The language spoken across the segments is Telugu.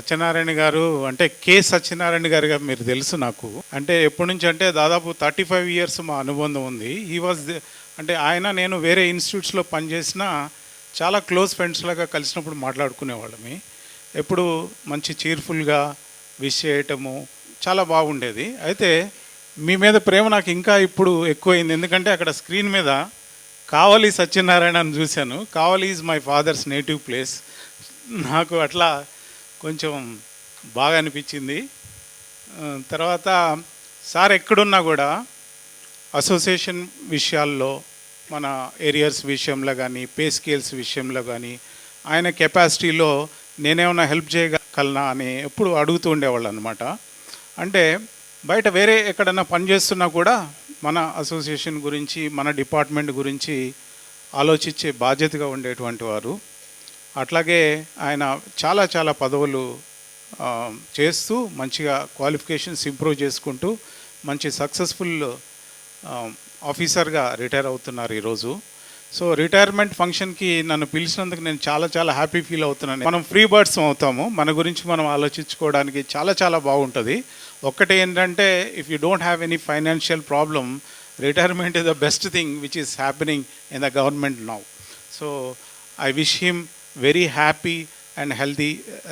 సత్యనారాయణ గారు అంటే సత్యనారాయణ గారుగా మీరు తెలుసు నాకు. అంటే ఎప్పటి నుంచి అంటే దాదాపు 35 ఇయర్స్ మా అనుబంధం ఉంది. హీ వాజ్ అంటే ఆయన నేను వేరే ఇన్స్టిట్యూట్స్లో పనిచేసిన చాలా క్లోజ్ ఫ్రెండ్స్ లాగా కలిసినప్పుడు మాట్లాడుకునేవాళ్ళమి. ఎప్పుడు మంచి చీర్ఫుల్గా విష్ చేయటము చాలా బాగుండేది. అయితే మీ మీద ప్రేమ నాకు ఇంకా ఇప్పుడు ఎక్కువైంది. ఎందుకంటే అక్కడ స్క్రీన్ మీద కావలి సత్యనారాయణ అని చూశాను. Kavali is my father's native place. నాకు అట్లా కొంచెం బాగా అనిపించింది. తర్వాత సార్ ఎక్కడున్నా కూడా అసోసియేషన్ విషయాల్లో, మన ఏరియర్స్ విషయంలో కానీ, పే స్కేల్స్ విషయంలో కానీ, ఆయన కెపాసిటీలో నేనేమన్నా హెల్ప్ చేయగలనా అని ఎప్పుడు అడుగుతూ ఉండేవాళ్ళు అనమాట. అంటే బయట వేరే ఎక్కడన్నా పనిచేస్తున్నా కూడా మన అసోసియేషన్ గురించి, మన డిపార్ట్మెంట్ గురించి ఆలోచించే బాధ్యతగా ఉండేటువంటి వారు. అట్లాగే ఆయన చాలా చాలా పదవులు చేస్తూ మంచిగా క్వాలిఫికేషన్స్ ఇంప్రూవ్ చేసుకుంటూ మంచి సక్సెస్ఫుల్ ఆఫీసర్గా రిటైర్ అవుతున్నారు ఈరోజు. సో రిటైర్మెంట్ ఫంక్షన్కి నన్ను పిలిచినందుకు నేను చాలా చాలా హ్యాపీ ఫీల్ అవుతున్నాను. మనం ఫ్రీ బర్డ్స్ అవుతాము, మన గురించి మనం ఆలోచించుకోవడానికి చాలా చాలా బాగుంటుంది. ఒక్కటే ఏంటంటే, if you don't have any financial problem, retirement is the best thing which is happening in the government now. So I wish him very happy and healthy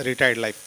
retired life.